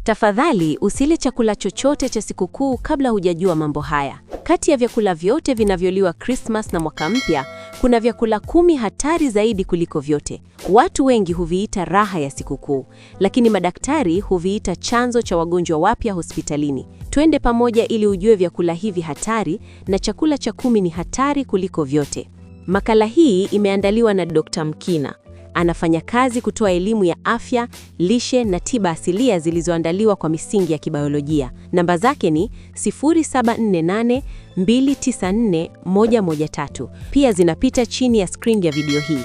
Tafadhali usile chakula chochote cha sikukuu kabla hujajua mambo haya. Kati ya vyakula vyote vinavyoliwa Christmas na mwaka mpya, kuna vyakula 10 hatari zaidi kuliko vyote. Watu wengi huviita raha ya sikukuu, lakini madaktari huviita chanzo cha wagonjwa wapya hospitalini. Twende pamoja ili ujue vyakula hivi hatari na chakula cha 10 ni hatari kuliko vyote. Makala hii imeandaliwa na Dr. Mkina. Anafanya kazi kutoa elimu ya afya, lishe na tiba asilia zilizoandaliwa kwa misingi ya kibiolojia. Namba zake ni 0748294113. Pia zinapita chini ya screen ya video hii.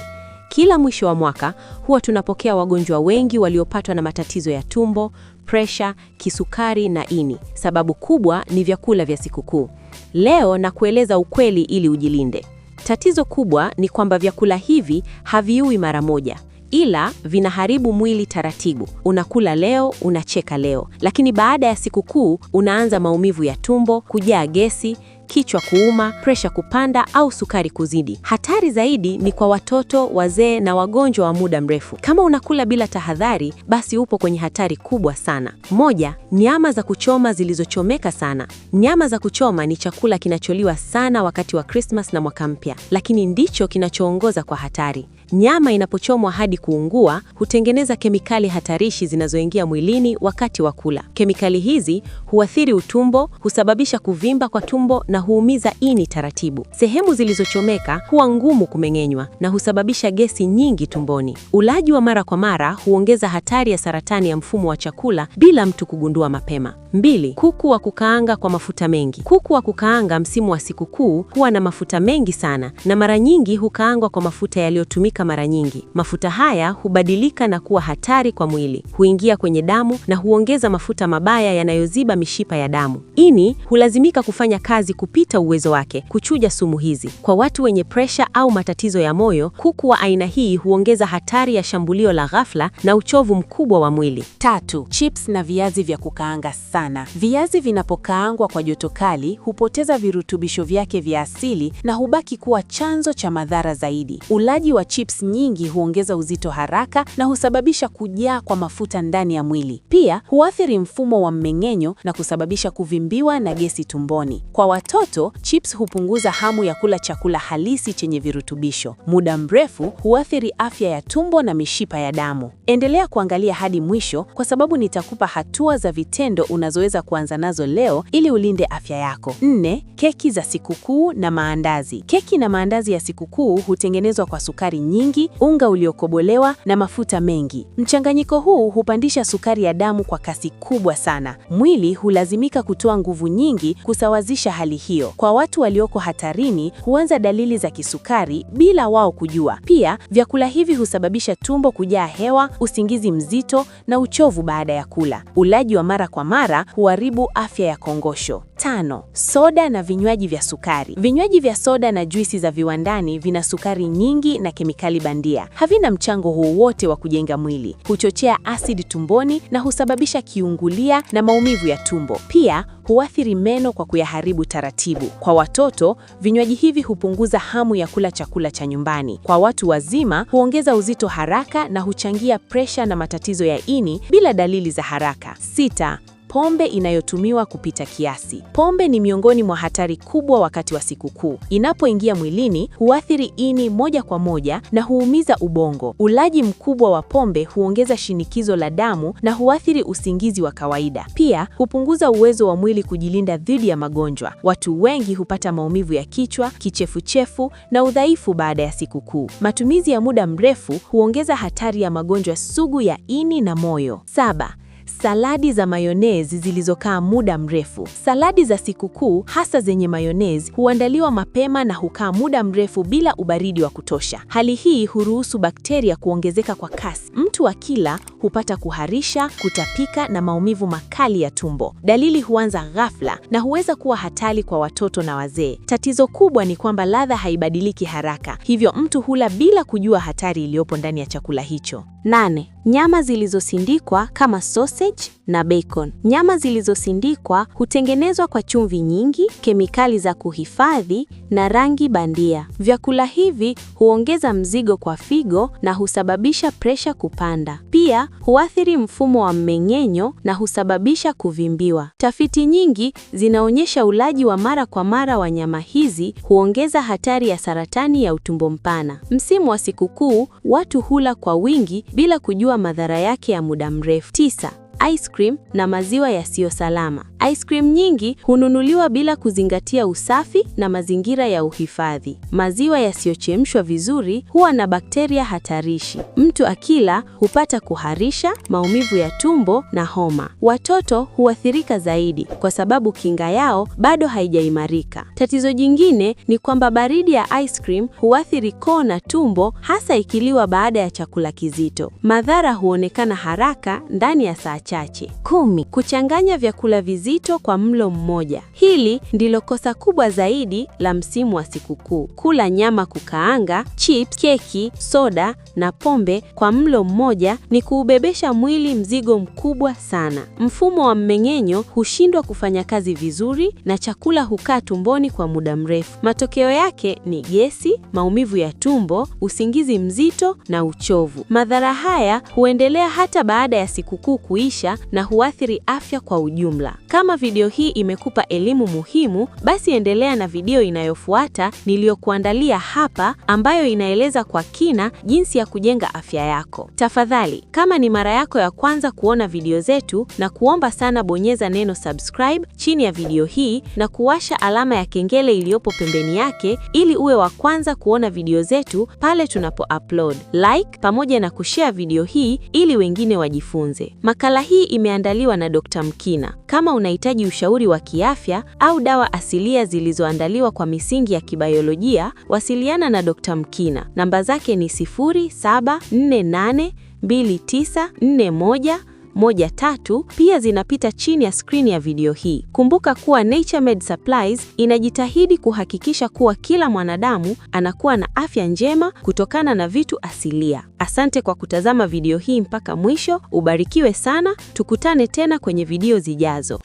Kila mwisho wa mwaka huwa tunapokea wagonjwa wengi waliopatwa na matatizo ya tumbo, presha, kisukari na ini. Sababu kubwa ni vyakula vya sikukuu. Leo na kueleza ukweli ili ujilinde. Tatizo kubwa ni kwamba vyakula hivi haviui mara moja, ila vinaharibu mwili taratibu. Unakula leo, unacheka leo, lakini baada ya sikukuu unaanza maumivu ya tumbo, kujaa gesi, kichwa kuuma, presha kupanda au sukari kuzidi. Hatari zaidi ni kwa watoto, wazee na wagonjwa wa muda mrefu. Kama unakula bila tahadhari, basi upo kwenye hatari kubwa sana. 1. Nyama za kuchoma zilizochomeka sana. Nyama za kuchoma ni chakula kinacholiwa sana wakati wa Christmas na mwaka mpya, lakini ndicho kinachoongoza kwa hatari. Nyama inapochomwa hadi kuungua, hutengeneza kemikali hatarishi zinazoingia mwilini wakati wa kula. Kemikali hizi huathiri utumbo, husababisha kuvimba kwa tumbo na huumiza ini taratibu. Sehemu zilizochomeka huwa ngumu kumeng'enywa na husababisha gesi nyingi tumboni. Ulaji wa mara kwa mara huongeza hatari ya saratani ya mfumo wa chakula bila mtu kugundua mapema. 2. Kuku wa kukaanga kwa mafuta mengi. Kuku wa kukaanga msimu wa sikukuu huwa na mafuta mengi sana na mara nyingi hukaangwa kwa mafuta yaliyotumika mara nyingi. Mafuta haya hubadilika na kuwa hatari kwa mwili, huingia kwenye damu na huongeza mafuta mabaya yanayoziba mishipa ya damu. Ini hulazimika kufanya kazi kupita uwezo wake kuchuja sumu hizi. Kwa watu wenye presha au matatizo ya moyo, kuku wa aina hii huongeza hatari ya shambulio la ghafla na uchovu mkubwa wa mwili. 3. Chips na viazi vya kukaanga sana. Viazi vinapokaangwa kwa joto kali hupoteza virutubisho vyake vya asili na hubaki kuwa chanzo cha madhara zaidi. Ulaji wa chips nyingi huongeza uzito haraka na husababisha kujaa kwa mafuta ndani ya mwili. Pia huathiri mfumo wa mmeng'enyo na kusababisha kuvimbiwa na gesi tumboni. Kwa watoto, chips hupunguza hamu ya kula chakula halisi chenye virutubisho. Muda mrefu huathiri afya ya tumbo na mishipa ya damu. Endelea kuangalia hadi mwisho kwa sababu nitakupa hatua za vitendo unazoweza kuanza nazo leo ili ulinde afya yako. 4. Keki za sikukuu na maandazi. Keki na maandazi ya sikukuu hutengenezwa kwa sukari nyingi, unga uliokobolewa na mafuta mengi. Mchanganyiko huu hupandisha sukari ya damu kwa kasi kubwa sana. Mwili hulazimika kutoa nguvu nyingi kusawazisha hali hiyo. Kwa watu walioko hatarini, huanza dalili za kisukari bila wao kujua. Pia, vyakula hivi husababisha tumbo kujaa hewa, usingizi mzito na uchovu baada ya kula. Ulaji wa mara kwa mara huharibu afya ya kongosho. 5. Soda na vinywaji vya sukari. Vinywaji vya soda na juisi za viwandani vina sukari nyingi na kemikali bandia. Havina mchango wowote wa kujenga mwili. Huchochea asidi tumboni na husababisha kiungulia na maumivu ya tumbo. Pia huathiri meno kwa kuyaharibu taratibu. Kwa watoto, vinywaji hivi hupunguza hamu ya kula chakula cha nyumbani. Kwa watu wazima, huongeza uzito haraka na huchangia presha na matatizo ya ini bila dalili za haraka. 6. Pombe inayotumiwa kupita kiasi. Pombe ni miongoni mwa hatari kubwa wakati wa sikukuu. Inapoingia mwilini, huathiri ini moja kwa moja na huumiza ubongo. Ulaji mkubwa wa pombe huongeza shinikizo la damu na huathiri usingizi wa kawaida. Pia, hupunguza uwezo wa mwili kujilinda dhidi ya magonjwa. Watu wengi hupata maumivu ya kichwa, kichefuchefu na udhaifu baada ya sikukuu. Matumizi ya muda mrefu huongeza hatari ya magonjwa sugu ya ini na moyo. 7. Saladi za mayonezi zilizokaa muda mrefu. Saladi za sikukuu hasa zenye mayonezi huandaliwa mapema na hukaa muda mrefu bila ubaridi wa kutosha. Hali hii huruhusu bakteria kuongezeka kwa kasi. Mtu akila hupata kuharisha, kutapika na maumivu makali ya tumbo. Dalili huanza ghafla na huweza kuwa hatari kwa watoto na wazee. Tatizo kubwa ni kwamba ladha haibadiliki haraka, hivyo mtu hula bila kujua hatari iliyopo ndani ya chakula hicho. 8. Nyama zilizosindikwa kama sosi sausage na bacon. Nyama zilizosindikwa hutengenezwa kwa chumvi nyingi, kemikali za kuhifadhi na rangi bandia. Vyakula hivi huongeza mzigo kwa figo na husababisha presha kupanda. Pia huathiri mfumo wa mmeng'enyo na husababisha kuvimbiwa. Tafiti nyingi zinaonyesha ulaji wa mara kwa mara wa nyama hizi huongeza hatari ya saratani ya utumbo mpana. Msimu wa sikukuu, watu hula kwa wingi bila kujua madhara yake ya muda mrefu. 9. Ice cream na maziwa yasiyo salama. Ice cream nyingi hununuliwa bila kuzingatia usafi na mazingira ya uhifadhi. Maziwa yasiyochemshwa vizuri huwa na bakteria hatarishi. Mtu akila hupata kuharisha, maumivu ya tumbo na homa. Watoto huathirika zaidi kwa sababu kinga yao bado haijaimarika. Tatizo jingine ni kwamba baridi ya ice cream huathiri koo na tumbo, hasa ikiliwa baada ya chakula kizito. Madhara huonekana haraka ndani ya saa chache. 10. Kuchanganya vyakula vizito kwa mlo mmoja. Hili ndilo kosa kubwa zaidi la msimu wa sikukuu. Kula nyama kukaanga, chips, keki, soda na pombe kwa mlo mmoja ni kuubebesha mwili mzigo mkubwa sana. Mfumo wa mmeng'enyo hushindwa kufanya kazi vizuri na chakula hukaa tumboni kwa muda mrefu. Matokeo yake ni gesi, maumivu ya tumbo, usingizi mzito na uchovu. Madhara haya huendelea hata baada ya sikukuu kuisha na huathiri afya kwa ujumla. Kama video hii imekupa elimu muhimu, basi endelea na video inayofuata niliyokuandalia hapa, ambayo inaeleza kwa kina jinsi ya kujenga afya yako. Tafadhali, kama ni mara yako ya kwanza kuona video zetu, na kuomba sana bonyeza neno subscribe chini ya video hii na kuwasha alama ya kengele iliyopo pembeni yake ili uwe wa kwanza kuona video zetu pale tunapo-upload. Like pamoja na kushare video hii ili wengine wajifunze. Makala hii imeandaliwa na Dr. Mkina. Kama unahitaji ushauri wa kiafya au dawa asilia zilizoandaliwa kwa misingi ya kibiolojia, wasiliana na Dr. Mkina. Namba zake ni 0748294113. Pia zinapita chini ya screen ya video hii. Kumbuka kuwa Naturemed Supplies inajitahidi kuhakikisha kuwa kila mwanadamu anakuwa na afya njema kutokana na vitu asilia. Asante kwa kutazama video hii mpaka mwisho. Ubarikiwe sana. Tukutane tena kwenye video zijazo.